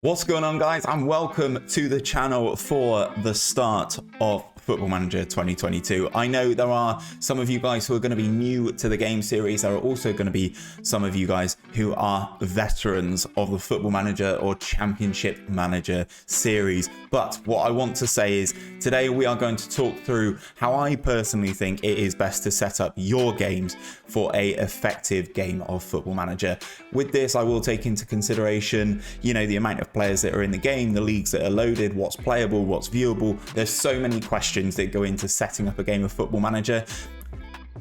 What's going on, guys, and welcome to the channel for the start of Football Manager 2022. I know there are some of you guys who are going to be new to the game series. There are also going to be some of you guys who are veterans of the Football Manager or Championship Manager series. But what I want to say is today we are going to talk through how I personally think it is best to set up your games for a effective game of Football Manager. With this, I will take into consideration, the amount of players that are in the game, the leagues that are loaded, what's playable, what's viewable. There's so many questions that go into setting up a game of Football Manager.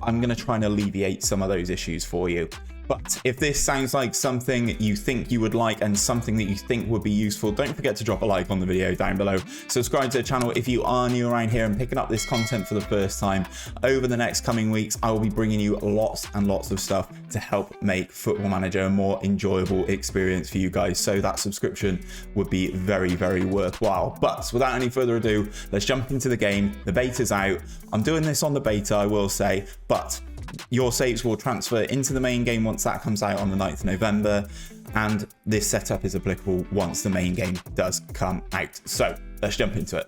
I'm going to try and alleviate some of those issues for you. But if this sounds like something you think you would like and something that you think would be useful, don't forget to drop a like on the video down below. Subscribe to the channel if you are new around here and picking up this content for the first time. Over the next coming weeks, I will be bringing you lots and lots of stuff to help make Football Manager a more enjoyable experience for you guys. So that subscription would be very, very worthwhile. But without any further ado, let's jump into the game. The beta's out. I'm doing this on the beta, I will say, but your saves will transfer into the main game once that comes out on the 9th of November, and this setup is applicable once the main game does come out. So let's jump into it.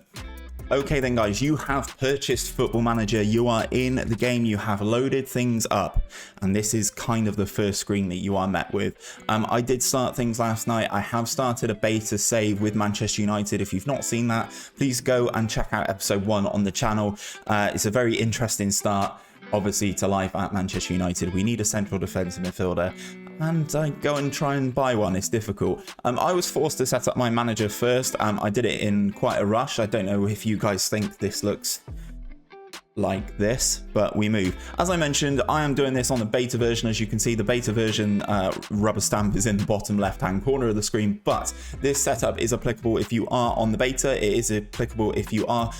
Okay then, guys, you have purchased Football Manager, you are in the game, you have loaded things up, and this is kind of the first screen that you are met with. I did start things last night. I have started a beta save with Manchester United. If you've not seen that, please go and check out episode 1 on the channel. It's a very interesting start, obviously, to life at Manchester United. We need a central defensive midfielder, and I go and try and buy one. It's difficult. I was forced to set up my manager first. I did it in quite a rush. I don't know if you guys think this looks like this, but we move. As I mentioned, I am doing this on the beta version. As you can see, the beta version rubber stamp is in the bottom left hand corner of the screen, but this setup is applicable if you are on the beta. It is applicable if you are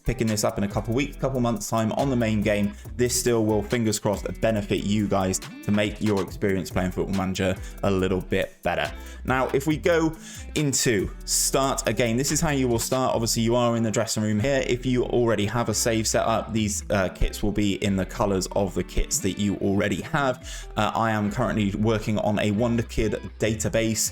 picking this up in a couple months time on the main game. This still will, fingers crossed, benefit you guys to make your experience playing Football Manager a little bit better. Now, if we go into start a game, this is how you will start. Obviously, you are in the dressing room here. If you already have a save set up, these kits will be in the colors of the kits that you already have. I am currently working on a Wonder Kid database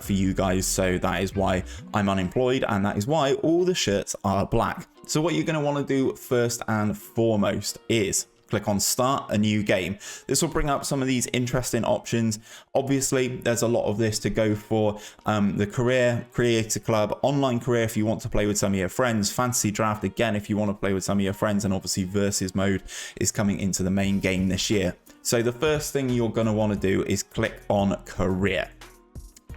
for you guys, so that is why I'm unemployed, and that is why all the shirts are black. So what you're going to want to do first and foremost is click on Start a New Game. This will bring up some of these interesting options. Obviously, there's a lot of this to go for. The Career, Creator Club, Online Career if you want to play with some of your friends, Fantasy Draft, again, if you want to play with some of your friends, and obviously Versus Mode is coming into the main game this year. So the first thing you're going to want to do is click on Career.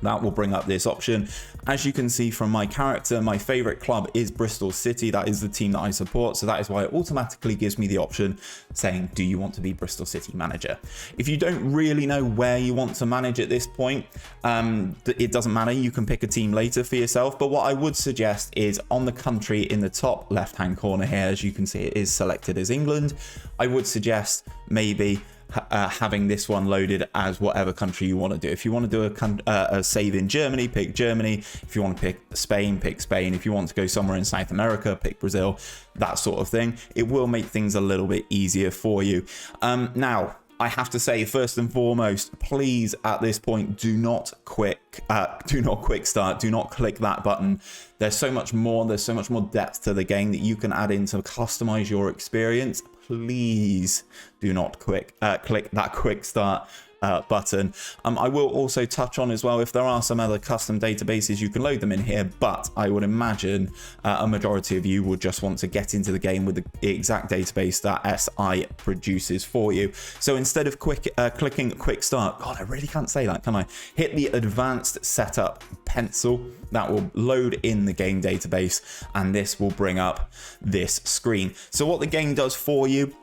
That will bring up this option. As you can see from my character, my favorite club is Bristol City. That is the team that I support. So that is why it automatically gives me the option saying, do you want to be Bristol City manager? If you don't really know where you want to manage at this point, it doesn't matter. You can pick a team later for yourself. But what I would suggest is on the country in the top left-hand corner here, as you can see, it is selected as England. I would suggest maybe having this one loaded as whatever country you want to do. If you want to do a save in Germany, pick Germany. If you want to pick Spain, pick Spain. If you want to go somewhere in South America, pick Brazil, that sort of thing. It will make things a little bit easier for you. Now, I have to say, first and foremost, please at this point do not quick start. Do not click that button. There's so much more. There's so much more depth to the game that you can add in to customize your experience. Please do not click that quick start button. I will also touch on as well, if there are some other custom databases, you can load them in here, but I would imagine a majority of you would just want to get into the game with the exact database that SI produces for you. So instead of clicking quick start, God, I really can't say that, can I? Hit the advanced setup pencil. That will load in the game database, and this will bring up this screen. So what the game does for you,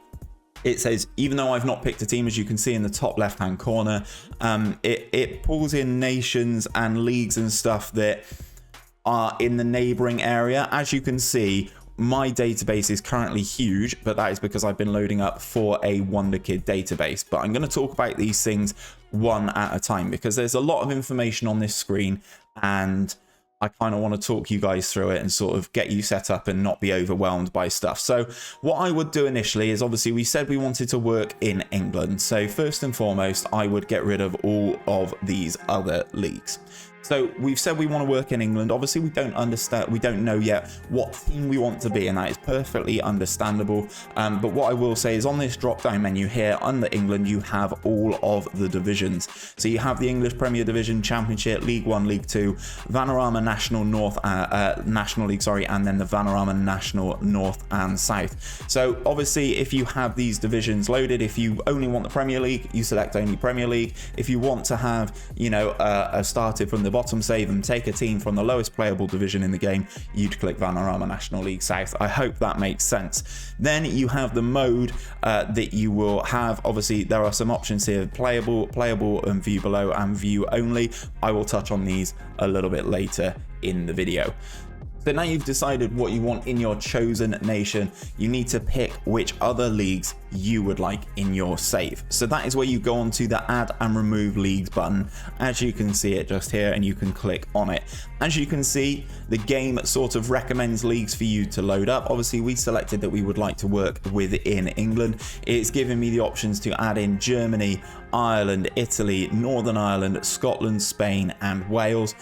it says, even though I've not picked a team, as you can see in the top left hand corner, it pulls in nations and leagues and stuff that are in the neighboring area. As you can see, my database is currently huge, but that is because I've been loading up for a Wonder Kid database. But I'm going to talk about these things one at a time because there's a lot of information on this screen, and I kind of want to talk you guys through it and sort of get you set up and not be overwhelmed by stuff. So what I would do initially is, obviously we said we wanted to work in England. So first and foremost, I would get rid of all of these other leagues. So we've said we want to work in England. Obviously, we don't know yet what team we want to be, and that is perfectly understandable. But what I will say is on this drop-down menu here under England, you have all of the divisions. So you have the English Premier Division, Championship, League One, League Two, Vanarama National North, National League, sorry, and then the Vanarama National North and South. So obviously, if you have these divisions loaded, if you only want the Premier League, you select only Premier League. If you want to have, you know, started from the bottom save and take a team from the lowest playable division in the game, you'd click Vanarama National League South. I hope that makes sense. Then you have the mode that you will have. Obviously, there are some options here: playable, and view below, and view only. I will touch on these a little bit later in the video. So now you've decided what you want in your chosen nation, you need to pick which other leagues you would like in your save. So that is where you go on to the add and remove leagues button. As you can see it just here, and you can click on it. As you can see, the game sort of recommends leagues for you to load up. Obviously, we selected that we would like to work within England. It's giving me the options to add in Germany, Ireland, Italy, Northern Ireland, Scotland, Spain, and Wales.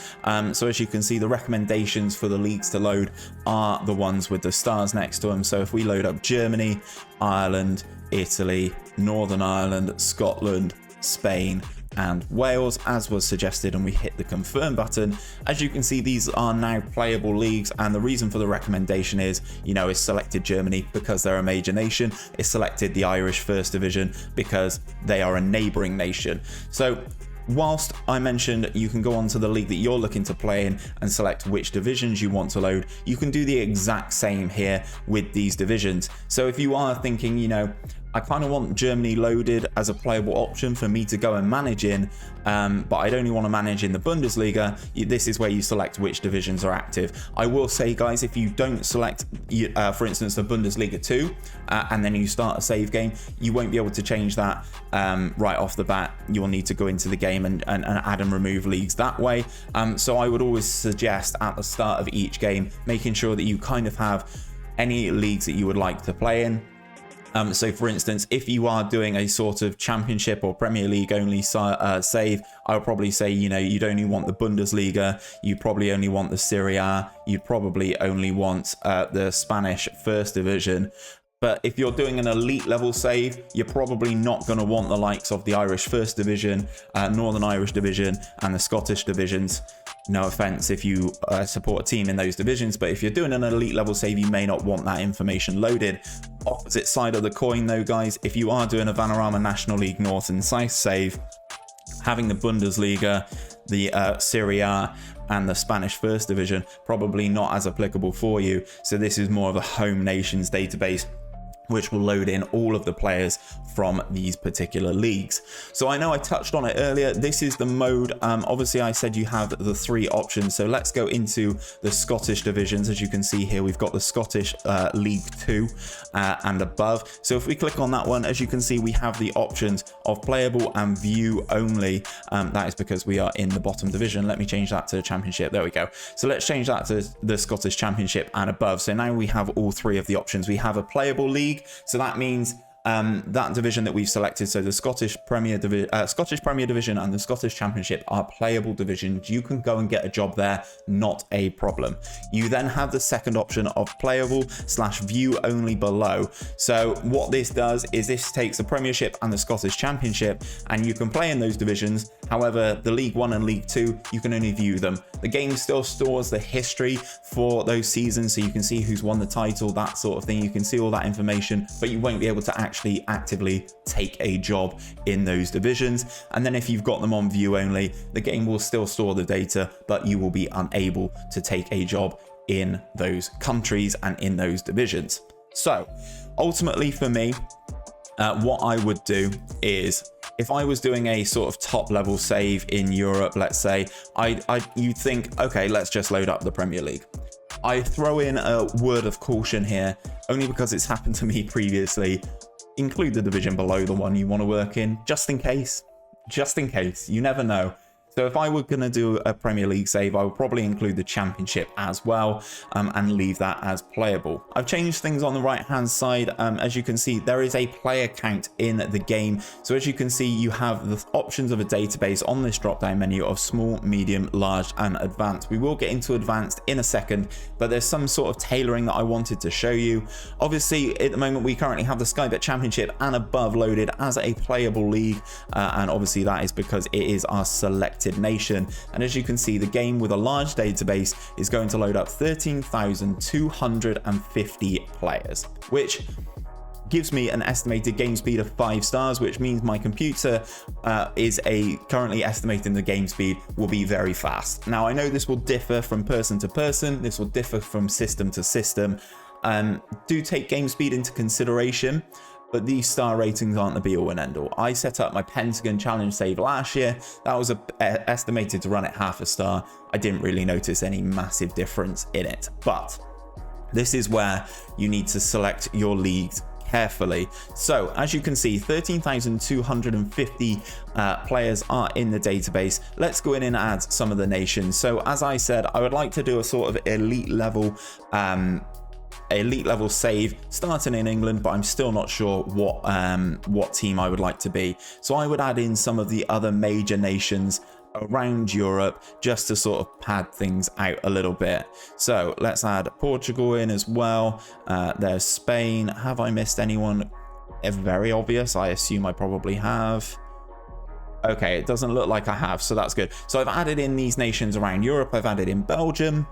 So as you can see, the recommendations for the leagues to load are the ones with the stars next to them. So if we load up Germany, Ireland, Italy, Northern Ireland, Scotland, Spain, and Wales, as was suggested, and we hit the confirm button, as you can see, these are now playable leagues. And the reason for the recommendation is, you know, it's selected Germany because they're a major nation. It's selected the Irish First Division because they are a neighbouring nation. So whilst I mentioned you can go on to the league that you're looking to play in and select which divisions you want to load, you can do the exact same here with these divisions. So if you are thinking, you know, I kind of want Germany loaded as a playable option for me to go and manage in, but I'd only want to manage in the Bundesliga, this is where you select which divisions are active. I will say, guys, if you don't select, for instance, the Bundesliga 2, and then you start a save game, you won't be able to change that right off the bat. You'll need to go into the game and add and remove leagues that way. So I would always suggest at the start of each game, making sure that you kind of have any leagues that you would like to play in. So for instance, if you are doing a sort of Championship or Premier League only save, I would probably say, you know, you'd only want the Bundesliga, you'd probably only want the Serie A, you'd probably only want the Spanish First Division. But if you're doing an elite level save, you're probably not going to want the likes of the Irish First Division, Northern Irish Division, and the Scottish divisions. No offense if you support a team in those divisions, but if you're doing an elite level save, you may not want that information loaded. Opposite side of the coin though, guys, if you are doing a Vanarama National League North and South save, having the Bundesliga, the Serie A, and the Spanish First Division, probably not as applicable for you. So this is more of a home nations database, which will load in all of the players from these particular leagues. So I know I touched on it earlier. This is the mode. Obviously, I said you have the three options. So let's go into the Scottish divisions. As you can see here, we've got the Scottish League 2 and above. So if we click on that one, as you can see, we have the options of playable and view only. That is because we are in the bottom division. Let me change that to Championship. There we go. So let's change that to the Scottish Championship and above. So now we have all three of the options. We have a playable league. So that means that division that we've selected, so the Scottish Premier Division and the Scottish Championship are playable divisions. You can go and get a job there, not a problem. You then have the second option of playable / view only below. So what this does is this takes the Premiership and the Scottish Championship, and you can play in those divisions. However, the League 1 and League 2, you can only view them. The game still stores the history for those seasons, so you can see who's won the title, that sort of thing. You can see all that information, but you won't be able to actually actively take a job in those divisions. And then if you've got them on view only, the game will still store the data, but you will be unable to take a job in those countries and in those divisions. So ultimately for me, what I would do is, if I was doing a sort of top level save in Europe, let's say, you'd think, okay, let's just load up the Premier League. I throw in a word of caution here, only because it's happened to me previously. Include the division below the one you want to work in, just in case, you never know. So if I were going to do a Premier League save, I would probably include the Championship as well, and leave that as playable. I've changed things on the right hand side. As you can see, there is a player count in the game. So as you can see, you have the options of a database on this drop down menu of small, medium, large and advanced. We will get into advanced in a second, but there's some sort of tailoring that I wanted to show you. Obviously at the moment we currently have the Sky Bet Championship and above loaded as a playable league, and obviously that is because it is our selected nation. And as you can see, the game with a large database is going to load up 13,250 players, which gives me an estimated game speed of 5 stars, which means my computer is currently estimating the game speed will be very fast. Now I know this will differ from person to person, this will differ from system to system. Do take game speed into consideration, but these star ratings aren't the be all and end all. I set up my Pentagon challenge save last year. That was estimated to run at half a star. I didn't really notice any massive difference in it, but this is where you need to select your leagues carefully. So as you can see, 13,250 players are in the database. Let's go in and add some of the nations. So as I said, I would like to do a sort of elite level save starting in England, but I'm still not sure what team I would like to be. So I would add in some of the other major nations around Europe just to sort of pad things out a little bit. So let's add Portugal in as well. There's Spain. Have I missed anyone? Very obvious. I assume I probably have. Okay, it doesn't look like I have, so that's good. So I've added in these nations around Europe. I've added in Belgium.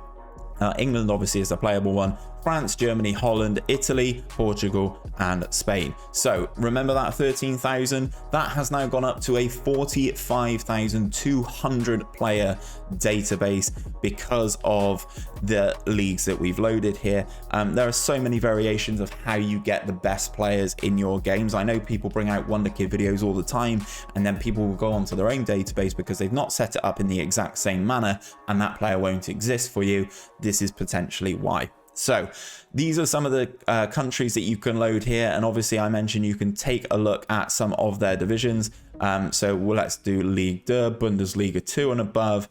England obviously is a playable one. France, Germany, Holland, Italy, Portugal and Spain. So remember that 13,000, that has now gone up to a 45,200 player database because of the leagues that we've loaded here. There are so many variations of how you get the best players in your games. I know people bring out Wonder Kid videos all the time, and then people will go onto their own database because they've not set it up in the exact same manner, and that player won't exist for you. This is potentially why. So these are some of the countries that you can load here, and obviously I mentioned you can take a look at some of their divisions. So let's do Ligue 2, Bundesliga 2 and above.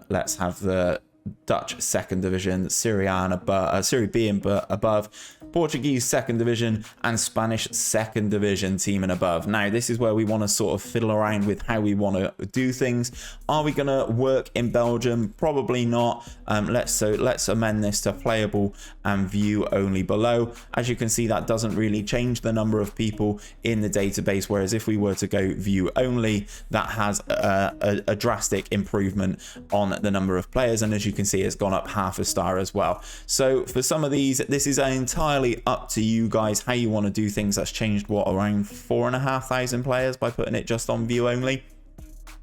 Let's have the Dutch second division, Serie A and above, Serie B and above, Portuguese second division and Spanish second division team and above. Now this is where we want to sort of fiddle around with how we want to do things. Are we going to work in Belgium? Probably not. Let's amend this to playable and view only below. As you can see, that doesn't really change the number of people in the database, whereas if we were to go view only, that has a drastic improvement on the number of players, and as you can see, it's gone up half a star as well. So for some of these, this is entirely up to you guys how you want to do things. That's changed around 4,500 players by putting it just on view only.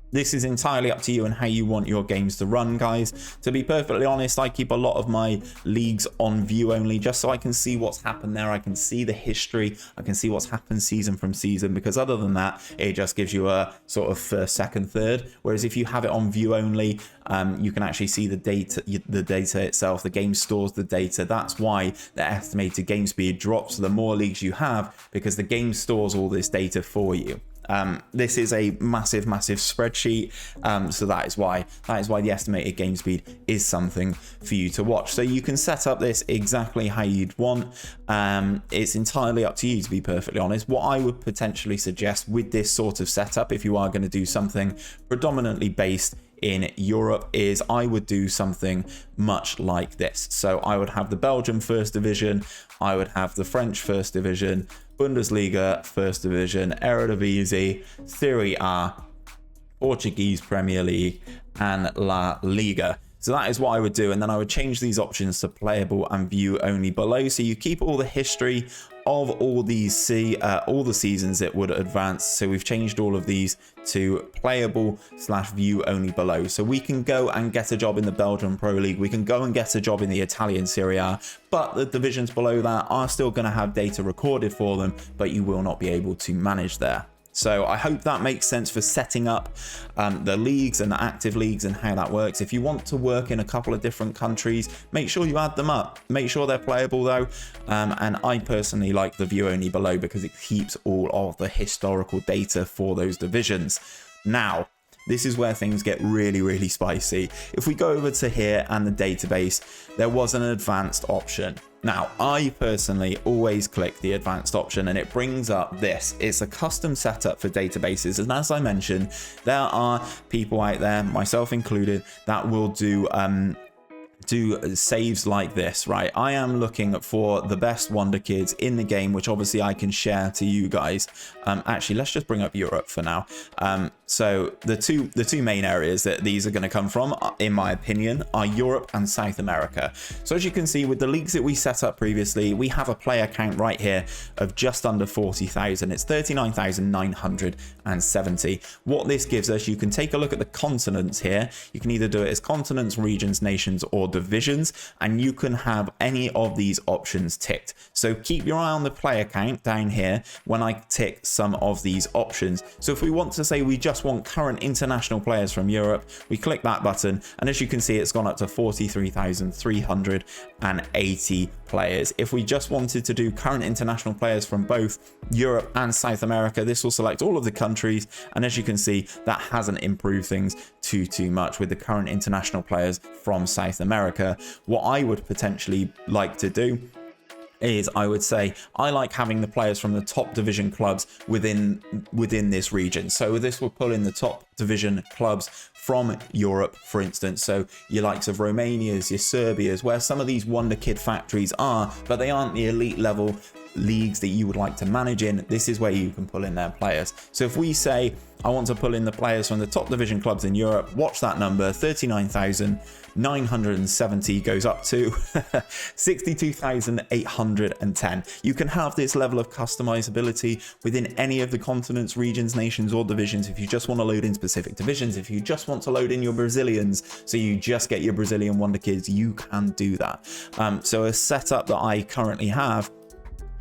This is entirely up to you and how you want your games to run, guys. To be perfectly honest, I keep a lot of my leagues on view only just so I can see what's happened there. I can see the history. I can see what's happened season from season, because other than that, it just gives you a sort of first, second, third. Whereas if you have it on view only, you can actually see the data itself. The game stores the data. That's why the estimated game speed drops the more leagues you have, because the game stores all this data for you. This is a massive spreadsheet, so that is why the estimated game speed is something for you to watch. So you can set up this exactly how you'd want. It's entirely up to you, to be perfectly honest. What I would potentially suggest with this sort of setup, if you are going to do something predominantly based in Europe, is I would do something much like this. So I would have the Belgium first division, I would have the French first division, Bundesliga first division, Eredivisie, Serie A, Portuguese Premier League and La Liga. So that is what I would do, and then I would change these options to playable and view only below, so you keep all the history of all these all the seasons that would advance. So we've changed all of these to playable / view only below, so we can go and get a job in the Belgian Pro League, we can go and get a job in the Italian Serie A, but the divisions below that are still going to have data recorded for them, but you will not be able to manage there. So I hope that makes sense for setting up the leagues and the active leagues and how that works. If you want to work in a couple of different countries, make sure you add them up. Make sure they're playable though. And I personally like the view only below because it keeps all of the historical data for those divisions. Now, this is where things get really, really spicy. If we go over to here and the database, there was an advanced option. Now, I personally always click the advanced option and it brings up this. It's a custom setup for databases. And as I mentioned, there are people out there, myself included, that will do saves like this, right? I am looking for the best Wonder Kids in the game, which obviously I can share to you guys. Actually, let's just bring up Europe for now. So the two main areas that these are going to come from, in my opinion, are Europe and South America. So as you can see with the leagues that we set up previously, we have a player count right here of just under 40,000. It's 39,970. What this gives us, you can take a look at the continents here. You can either do it as continents, regions, nations, or divisions, and you can have any of these options ticked. So keep your eye on the player count down here when I tick some of these options. So if we want to say we just want current international players from Europe, we click that button, and as you can see, it's gone up to 43,380 players. If we just wanted to do current international players from both Europe and South America, this will select all of the countries, and as you can see, that hasn't improved things too much with the current international players from South America. What I would potentially like to do is I would say I like having the players from the top division clubs within this region. So this will pull in the top division clubs from Europe, for instance. So your likes of Romania's, your Serbia's, where some of these Wonder Kid factories are, but they aren't the elite level leagues that you would like to manage in. This is where you can pull in their players. So if we say I want to pull in the players from the top division clubs in Europe, watch that number, 39,970 goes up to 62,810. You can have this level of customizability within any of the continents, regions, nations, or divisions. If you just want to load in specific divisions, if you just want to load in your Brazilians, so you just get your Brazilian Wonder Kids, you can do that. So a setup that I currently have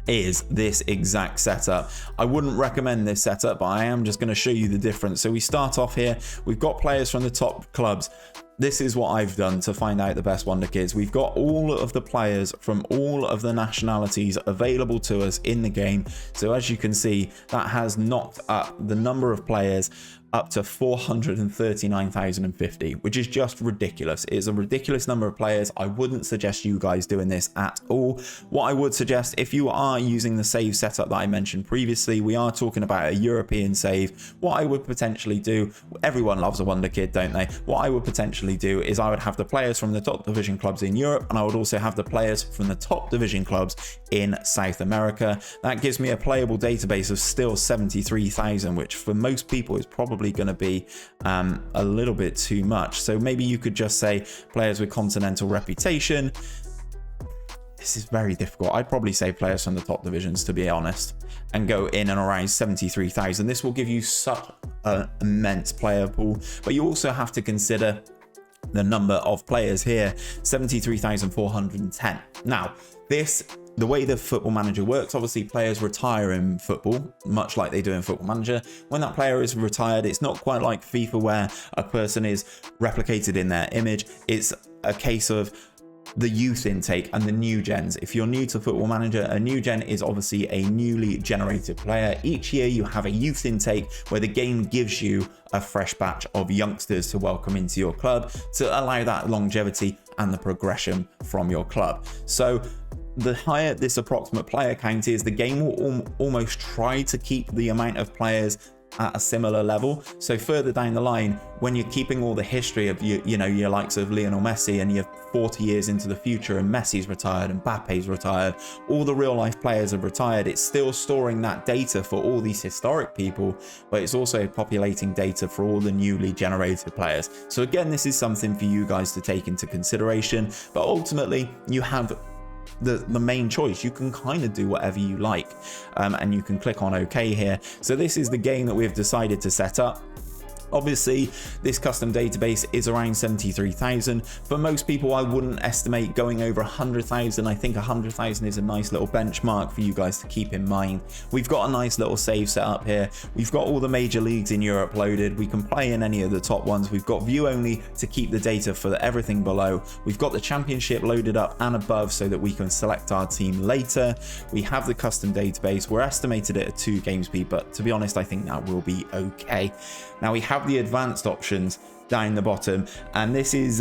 is this exact setup. I wouldn't recommend this setup, but I am just going to show you the difference. So we start off here, we've got players from the top clubs. This is what I've done to find out the best Wonder Kids. We've got all of the players from all of the nationalities available to us in the game. So as you can see, that has knocked up the number of players up to 439,050, which is just ridiculous. It's a ridiculous number of players. I wouldn't suggest you guys doing this at all. What I would suggest, if you are using the save setup that I mentioned previously, we are talking about a European save. What I would potentially do, everyone loves a Wonder Kid, don't they? What I would potentially do is I would have the players from the top division clubs in Europe, and I would also have the players from the top division clubs in South America. That gives me a playable database of still 73,000, which for most people is probably going to be a little bit too much. So maybe you could just say players with continental reputation. This is very difficult. I'd probably say players from the top divisions, to be honest, and go in and around 73,000. This will give you such an immense player pool, but you also have to consider the number of players here, 73,410. Now, the way the Football Manager works, obviously players retire in football, much like they do in Football Manager. When that player is retired, it's not quite like FIFA where a person is replicated in their image. It's a case of the youth intake and the new gens. If you're new to Football Manager, a new gen is obviously a newly generated player. Each year you have a youth intake where the game gives you a fresh batch of youngsters to welcome into your club to allow that longevity and the progression from your club. So the higher this approximate player count is, the game will almost try to keep the amount of players at a similar level. So further down the line, when you're keeping all the history of your likes of Lionel Messi, and you're 40 years into the future and Messi's retired and Mbappe's retired, all the real life players have retired, it's still storing that data for all these historic people, but it's also populating data for all the newly generated players. So again, this is something for you guys to take into consideration, but ultimately you have the main choice. You can kind of do whatever you like, and you can click on OK here. So this is the game that we've decided to set up. Obviously, this custom database is around 73,000. For most people, I wouldn't estimate going over 100,000. I think 100,000 is a nice little benchmark for you guys to keep in mind. We've got a nice little save set up here. We've got all the major leagues in Europe loaded. We can play in any of the top ones. We've got view only to keep the data for everything below. We've got the championship loaded up and above so that we can select our team later. We have the custom database. We're estimated at 2 game speed, but to be honest, I think that will be okay. Now we have have the advanced options down the bottom, and this is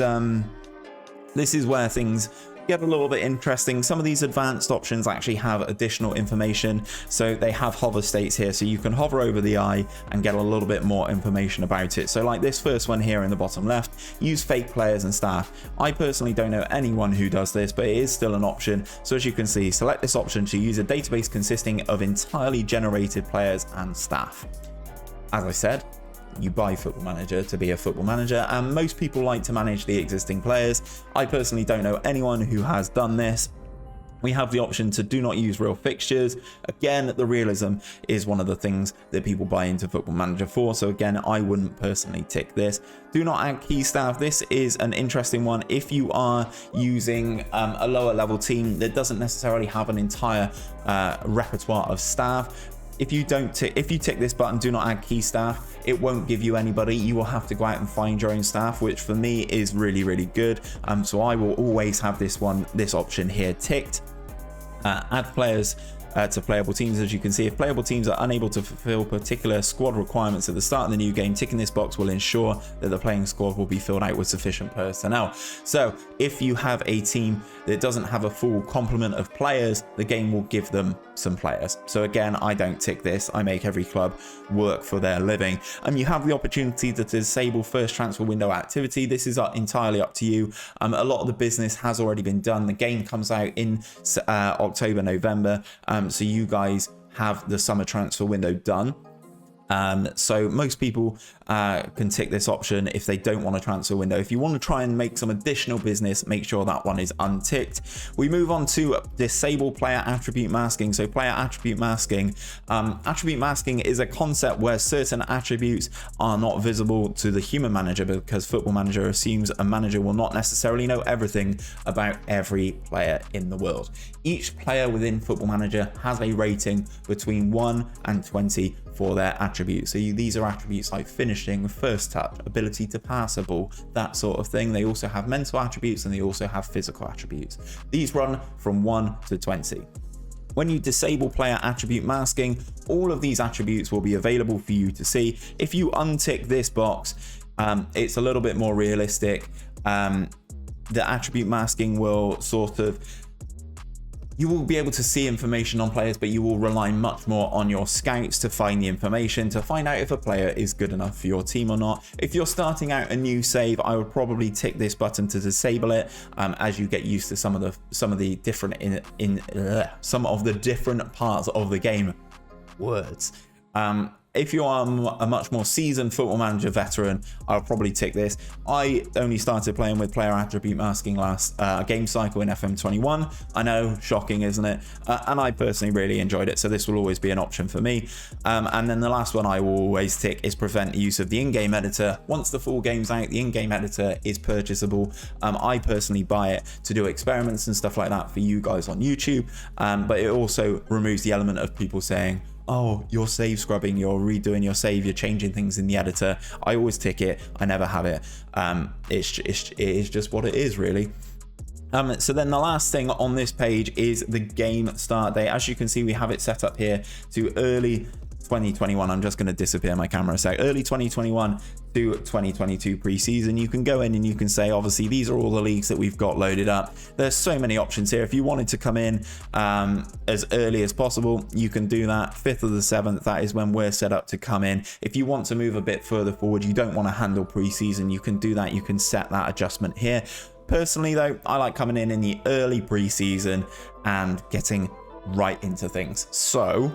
where things get a little bit interesting. Some of these advanced options actually have additional information. So they have hover states here, so you can hover over the eye and get a little bit more information about it. So like this first one here in the bottom left, use fake players and staff. I personally don't know anyone who does this, but it is still an option. So as you can see, select this option to use a database consisting of entirely generated players and staff. As I said, you buy Football Manager to be a football manager, and most people like to manage the existing players. I personally don't know anyone who has done this. We have the option to do not use real fixtures. Again, the realism is one of the things that people buy into Football Manager for. So again, I wouldn't personally tick this. Do not add key staff. This is an interesting one. If you are using a lower level team that doesn't necessarily have an entire repertoire of staff, if you tick this button, do not add key staff, it won't give you anybody. You will have to go out and find your own staff, which for me is really, really good. So I will always have this option here ticked. Add players to playable teams. As you can see, if playable teams are unable to fulfill particular squad requirements at the start of the new game, ticking this box will ensure that the playing squad will be filled out with sufficient personnel. So if you have a team that doesn't have a full complement of players, the game will give them some players. So again, I don't tick this. I make every club work for their living. And you have the opportunity to disable first transfer window activity. This is entirely up to you. A lot of the business has already been done. The game comes out in October, November. So you guys have the summer transfer window done. So most people can tick this option if they don't want a transfer window. If you want to try and make some additional business, make sure that one is unticked. We move on to disable player attribute masking. So player attribute masking. Attribute masking is a concept where certain attributes are not visible to the human manager, because Football Manager assumes a manager will not necessarily know everything about every player in the world. Each player within Football Manager has a rating between 1 and 20 for their attributes. So these are attributes like finishing, first touch, ability to pass a ball, that sort of thing. They also have mental attributes and they also have physical attributes. These run from 1 to 20. When you disable player attribute masking, all of these attributes will be available for you to see. If you untick this box, it's a little bit more realistic. The attribute masking will you will be able to see information on players, but you will rely much more on your scouts to find the information, to find out if a player is good enough for your team or not. If you're starting out a new save, I would probably tick this button to disable it, as you get used to some of the different parts of the game. Words. If you are a much more seasoned Football Manager veteran, I'll probably tick this. I only started playing with player attribute masking last game cycle in FM21. I know, shocking, isn't it? And I personally really enjoyed it, so this will always be an option for me. And then the last one I will always tick is prevent the use of the in-game editor. Once the full game's out, the in-game editor is purchasable. I personally buy it to do experiments and stuff like that for you guys on YouTube, but it also removes the element of people saying, oh, you're save scrubbing, you're redoing your save, you're changing things in the editor. I always tick it. I never have it. It is just what it is, really. So then the last thing on this page is the game start date. As you can see, we have it set up here to early 2021. I'm just going to disappear my camera a sec. Early 2021 to 2022 preseason. You can go in and you can say, obviously, these are all the leagues that we've got loaded up. There's so many options here. If you wanted to come in as early as possible, you can do that. 5th of the 7th, that is when we're set up to come in. If you want to move a bit further forward, you don't want to handle preseason, you can do that. You can set that adjustment here. Personally, though, I like coming in the early preseason and getting right into things. So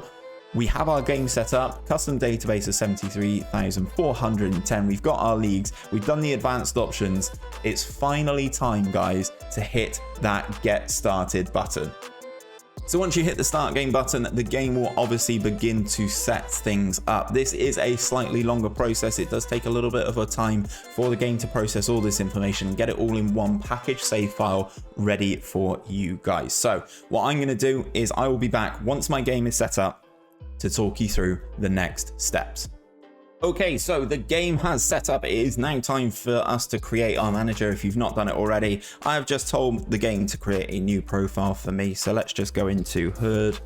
we have our game set up, custom database of 73,410. We've got our leagues, we've done the advanced options. It's finally time, guys, to hit that get started button. So once you hit the start game button, the game will obviously begin to set things up. This is a slightly longer process. It does take a little bit of a time for the game to process all this information and get it all in one package save file ready for you guys. So what I'm going to do is I will be back once my game is set up to talk you through the next steps. Okay, so the game has set up. It is now time for us to create our manager. If you've not done it already, I've just told the game to create a new profile for me. So let's just go into Herd,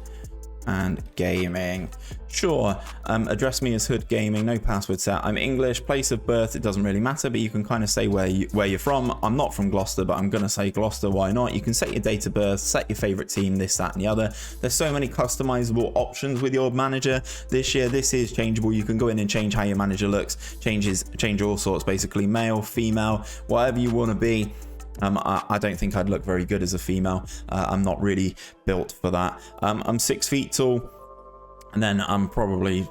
and gaming. Sure, address me as Hood Gaming, no password set. I'm English, place of birth, it doesn't really matter, but you can kind of say where you're from. I'm not from Gloucester, but I'm gonna say Gloucester, why not? You can set your date of birth, set your favorite team, this, that, and the other. There's so many customizable options with your manager this year. This is changeable. You can go in and change how your manager looks, change all sorts, basically male, female, whatever you want to be. I don't think I'd look very good as a female. I'm not really built for that. I'm 6 feet tall, and then I'm probably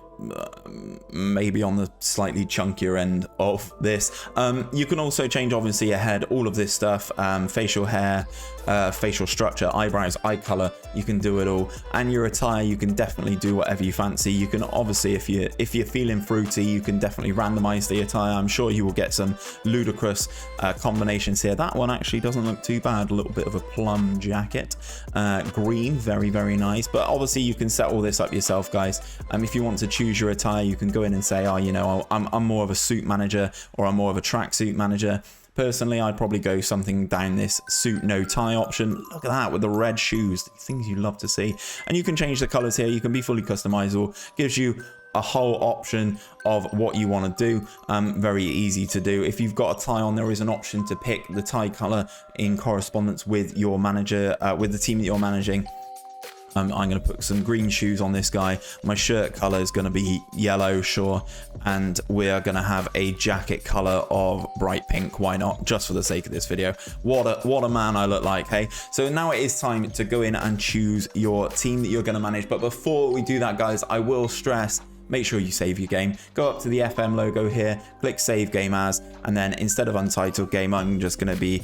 maybe on the slightly chunkier end of this. You can also change obviously your head, all of this stuff, facial hair, facial structure, eyebrows, eye color, you can do it all. And your attire, you can definitely do whatever you fancy. You can obviously, if you're feeling fruity, you can definitely randomize the attire. I'm sure you will get some ludicrous combinations here. That one actually doesn't look too bad. A little bit of a plum jacket, green, very, very nice. But obviously you can set all this up yourself, guys. If you want to choose your attire, you can go in and say, oh, you know, I'm more of a suit manager, or I'm more of a tracksuit manager. Personally, I'd probably go something down this suit no tie option. Look at that with the red shoes, things you love to see. And you can change the colors here. You can be fully customizable. Gives you a whole option of what you want to do. Very easy to do. If you've got a tie on, there is an option to pick the tie color in correspondence with your manager, with the team that you're managing. I'm going to put some green shoes on this guy. My shirt color is going to be yellow, sure. And we are going to have a jacket color of bright pink. Why not? Just for the sake of this video. What a man I look like, hey? So now it is time to go in and choose your team that you're going to manage. But before we do that, guys, I will stress, make sure you save your game. Go up to the FM logo here, click save game as, and then instead of untitled game, I'm just going to be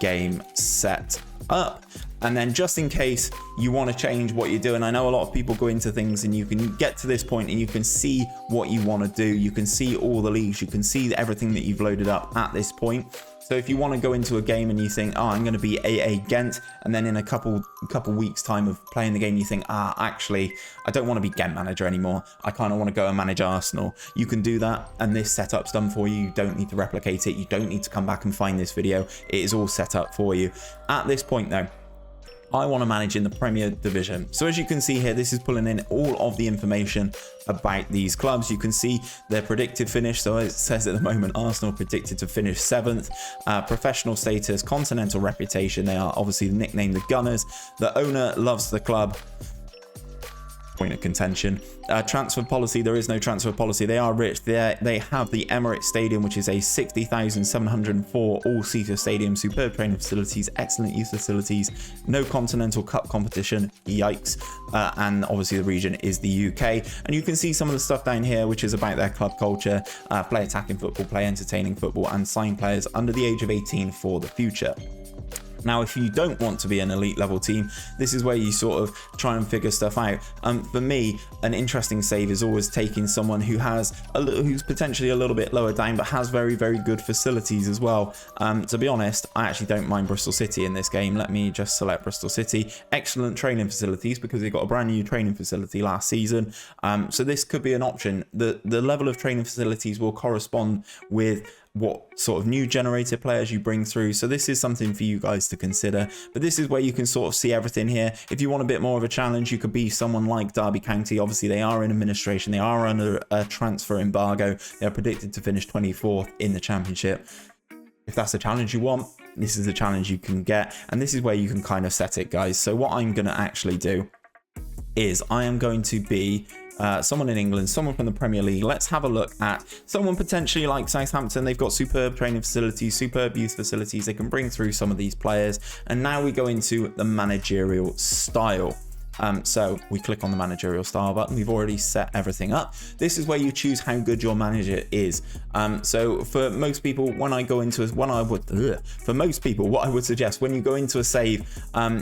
game set up. And then just in case you want to change what you're doing, I know a lot of people go into things and you can get to this point and you can see what you want to do. You can see all the leagues, you can see everything that you've loaded up at this point. So if you want to go into a game and you think, oh, I'm going to be AA Ghent, and then in a couple weeks time of playing the game, you think, actually, I don't want to be Ghent manager anymore. I kind of want to go and manage Arsenal. You can do that, and this setup's done for you. You don't need to replicate it. You don't need to come back and find this video. It is all set up for you. At this point, though, I want to manage in the Premier Division. So as you can see here, this is pulling in all of the information about these clubs. You can see their predicted finish. So it says at the moment, Arsenal predicted to finish 7th. Professional status, continental reputation. They are obviously nicknamed the Gunners. The owner loves the club. Point of contention. Transfer policy, there is no transfer policy. They are rich. They have the Emirates Stadium, which is a 60,704 all-seater stadium, superb training facilities, excellent youth facilities, no continental cup competition, yikes. And obviously the region is the UK. And you can see some of the stuff down here, which is about their club culture, play attacking football, play entertaining football, and sign players under the age of 18 for the future. Now, if you don't want to be an elite level team, this is where you sort of try and figure stuff out. For me, an interesting save is always taking someone who who's potentially a little bit lower down, but has very, very good facilities as well. To be honest, I actually don't mind Bristol City in this game. Let me just select Bristol City. Excellent training facilities because they got a brand new training facility last season. So this could be an option. The level of training facilities will correspond with what sort of new generated players you bring through. So this is something for you guys to consider, but this is where you can sort of see everything here. If you want a bit more of a challenge, you could be someone like Derby County. Obviously they are in administration, they are under a transfer embargo, they're predicted to finish 24th in the championship. If that's a challenge you want, this is the challenge you can get, and this is where you can kind of set it, guys. So what I'm going to actually do is I am going to be someone in England, someone from the Premier League. Let's have a look at someone potentially like Southampton. They've got superb training facilities, superb youth facilities. They can bring through some of these players. And now we go into the managerial style. So we click on the managerial style button. We've already set everything up. This is where you choose how good your manager is. So for most people, what I would suggest when you go into a save,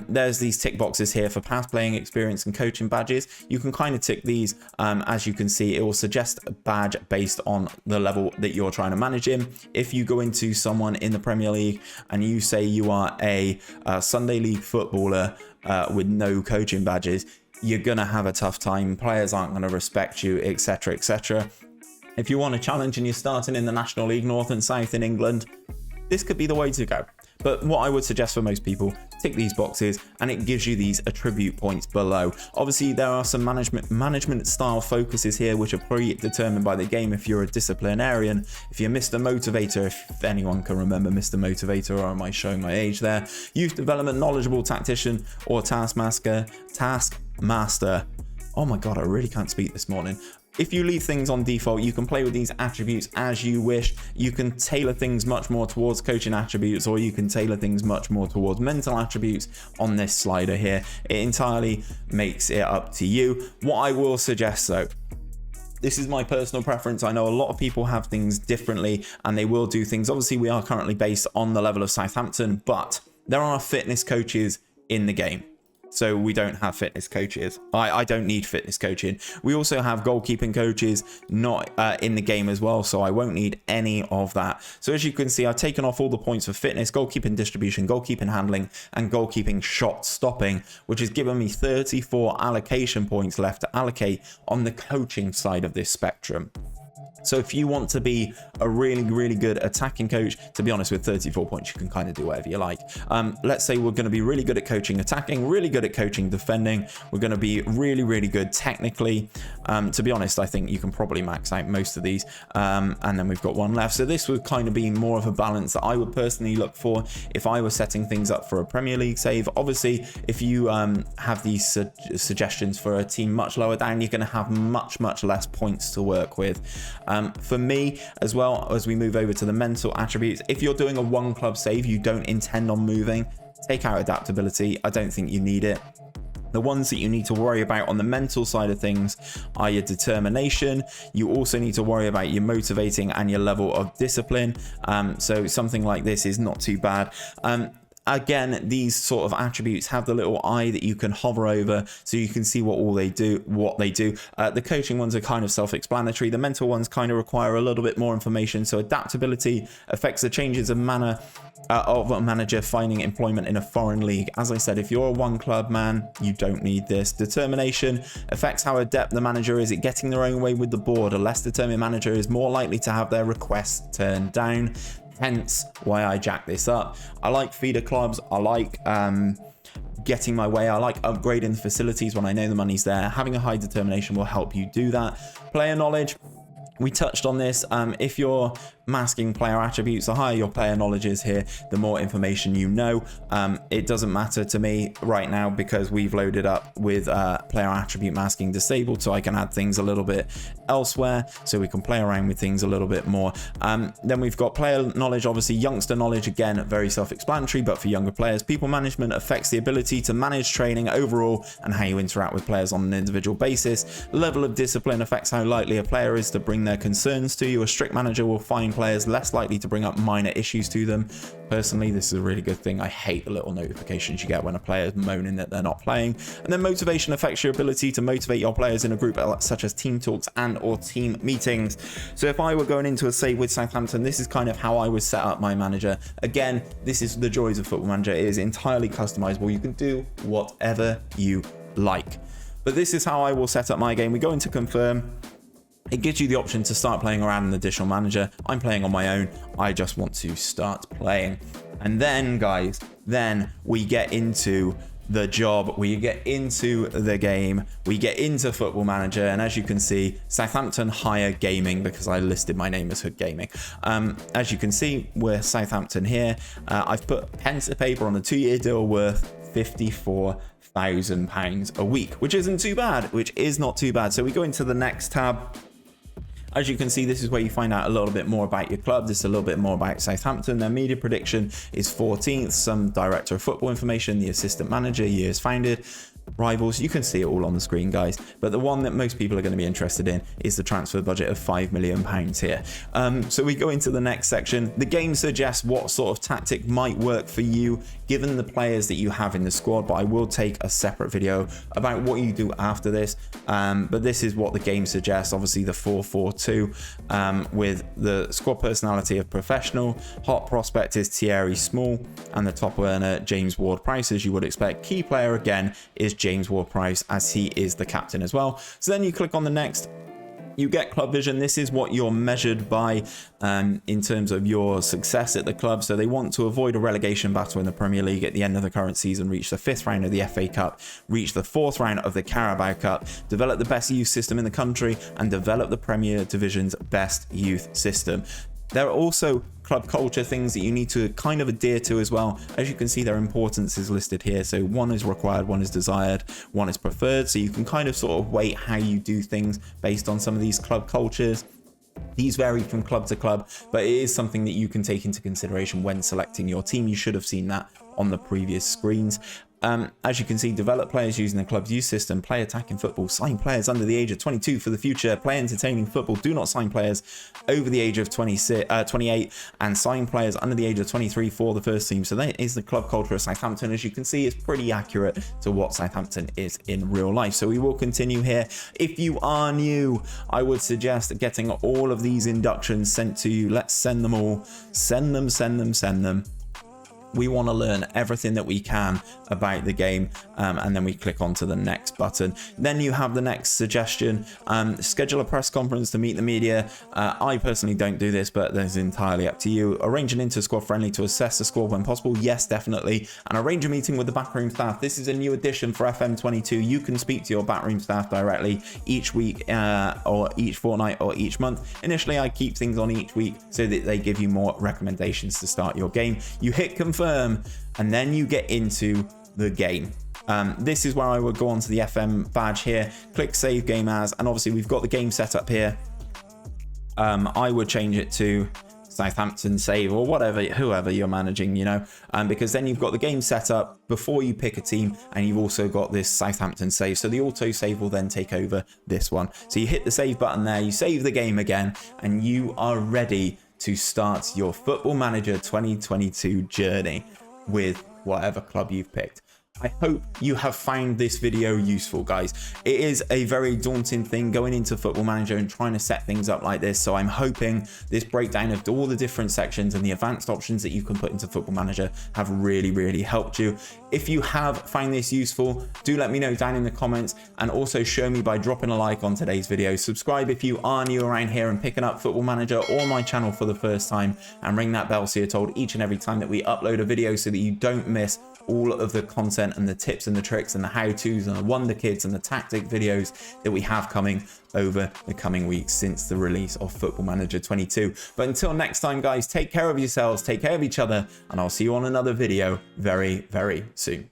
there's these tick boxes here for past playing experience and coaching badges. You can kind of tick these. As you can see, it will suggest a badge based on the level that you're trying to manage in. If you go into someone in the Premier League and you say you are a Sunday League footballer, with no coaching badges, you're gonna have a tough time. Players aren't gonna respect you, etc, etc. If you want a challenge and you're starting in the National League North and South in England, this could be the way to go. But what I would suggest for most people, tick these boxes and it gives you these attribute points below. Obviously, there are some management style focuses here, which are predetermined by the game. If you're a disciplinarian, if you're Mr. Motivator, if anyone can remember Mr. Motivator, or am I showing my age there? Youth development, knowledgeable tactician, or taskmaster. Oh my God, I really can't speak this morning. If you leave things on default, you can play with these attributes as you wish. You can tailor things much more towards coaching attributes, or you can tailor things much more towards mental attributes on this slider here. It entirely makes it up to you. What I will suggest though, this is my personal preference. I know a lot of people have things differently and they will do things. Obviously, we are currently based on the level of Southampton, but there are fitness coaches in the game. So we don't have fitness coaches. I don't need fitness coaching. We also have goalkeeping coaches not in the game as well, so I won't need any of that. So as you can see, I've taken off all the points for fitness, goalkeeping distribution, goalkeeping handling, and goalkeeping shot stopping, which has given me 34 allocation points left to allocate on the coaching side of this spectrum. So if you want to be a really good attacking coach, to be honest, with 34 points, you can kind of do whatever you like. Let's say we're going to be really good at coaching attacking, really good at coaching defending. We're going to be really good technically. To be honest, I think you can probably max out most of these. And then we've got one left. So this would kind of be more of a balance that I would personally look for if I was setting things up for a Premier League save. Obviously, if you have these suggestions for a team much lower down, you're going to have much less points to work with. For me, as well, as we move over to the mental attributes, if you're doing a one club save, you don't intend on moving, take out adaptability. I don't think you need it. The ones that you need to worry about on the mental side of things are your determination. You also need to worry about your motivating and your level of discipline. So something like this is not too bad. Again, these sort of attributes have the little eye that you can hover over so you can see what they do. The coaching ones are kind of self-explanatory. The mental ones kind of require a little bit more information. So adaptability affects the changes of manner of a manager finding employment in a foreign league. As I said, if you're a one club man, you don't need this. Determination affects how adept the manager is at getting their own way with the board. A less determined manager is more likely to have their requests turned down. Hence why I jack this up. I like feeder clubs. I like getting my way. I like upgrading the facilities when I know the money's there. Having a high determination will help you do that. Player knowledge. We touched on this. If you're masking player attributes, the higher your player knowledge is here, the more information you know. It doesn't matter to me right now because we've loaded up with player attribute masking disabled, so I can add things a little bit elsewhere, so we can play around with things a little bit more. Then we've got player knowledge, obviously youngster knowledge, again, very self-explanatory, but for younger players. People management affects the ability to manage training overall and how you interact with players on an individual basis. Level of discipline affects how likely a player is to bring their concerns to you. A strict manager will find players less likely to bring up minor issues to them. Personally, this is a really good thing. I hate the little notifications you get when a player is moaning that they're not playing. And then motivation affects your ability to motivate your players in a group such as team talks and or team meetings. So if I were going into a save with Southampton, this is kind of how I would set up my manager. Again, this is the joys of Football Manager. It is entirely customizable. You can do whatever you like. But this is how I will set up my game. We go into confirm. It gives you the option to start playing around an additional manager. I'm playing on my own. I just want to start playing. And then, guys, we get into the job. We get into the game. We get into Football Manager. And as you can see, Southampton Hire Gaming, because I listed my name as Hood Gaming. As you can see, we're Southampton here. I've put pen to paper on a 2-year deal worth £54,000 a week, which isn't too bad, which is not too bad. So we go into the next tab. As you can see, this is where you find out a little bit more about your club. This is a little bit more about Southampton. Their media prediction is 14th. Some director of football information, the assistant manager, years founded, rivals. You can see it all on the screen, guys. But the one that most people are going to be interested in is the transfer budget of £5 million here. So we go into the next section. The game suggests what sort of tactic might work for you, given the players that you have in the squad. But I will take a separate video about what you do after this. But this is what the game suggests. Obviously, the 4-4-2 with the squad personality of professional. Hot prospect is Thierry Small, and the top earner James Ward-Prowse, as you would expect. Key player again is James Ward-Prowse, as he is the captain as well. So then you click on the next, You get club vision. This is what you're measured by in terms of your success at the club. So they want to avoid a relegation battle in the Premier League at the end of the current season, reach the 5th round of the FA Cup, reach the 4th round of the Carabao Cup, develop the best youth system in the country, and develop the Premier Division's best youth system. There are also club culture things that you need to kind of adhere to as well. As you can see, their importance is listed here. So one is required, one is desired, one is preferred. So you can kind of sort of weight how you do things based on some of these club cultures. These vary from club to club, but it is something that you can take into consideration when selecting your team. You should have seen that on the previous screens. As you can see, develop players using the club's youth system, play attacking football, sign players under the age of 22 for the future, play entertaining football, do not sign players over the age of 28, and sign players under the age of 23 for the first team. So that is the club culture of Southampton. As you can see, it's pretty accurate to what Southampton is in real life. So we will continue here. If you are new, I would suggest getting all of these inductions sent to you. Let's send them all. Send them. We want to learn everything that we can about the game, and then we click on to the next button. Then you have the next suggestion, schedule a press conference to meet the media. I personally don't do this, but that's entirely up to you. Arrange an inter-squad friendly to assess the squad when possible. Yes, definitely. And arrange a meeting with the backroom staff. This is a new addition for FM22. You can speak to your backroom staff directly each week, or each fortnight, or each month. Initially, I keep things on each week so that they give you more recommendations to start your game. You hit confirm, and then you get into the game. This is where I would go on to the FM badge here, click save game as, and obviously we've got the game set up here. I would change it to Southampton save, or whatever, whoever you're managing, you know, because then you've got the game set up before you pick a team, and you've also got this Southampton save. So the auto save will then take over this one. So you hit the save button there, you save the game again, and you are ready to start your Football Manager 2022 journey with whatever club you've picked. I hope you have found this video useful, guys. It is a very daunting thing going into Football Manager and trying to set things up like this. So I'm hoping this breakdown of all the different sections and the advanced options that you can put into Football Manager have really helped you. If you have found this useful, do let me know down in the comments, and also show me by dropping a like on today's video. Subscribe if you are new around here and picking up Football Manager or my channel for the first time, and ring that bell so you're told each and every time that we upload a video, so that you don't miss all of the content and the tips and the tricks and the how-tos and the wonder kids and the tactic videos that we have coming over the coming weeks since the release of Football Manager 22. But until next time, guys, take care of yourselves, take care of each other, and I'll see you on another video very soon.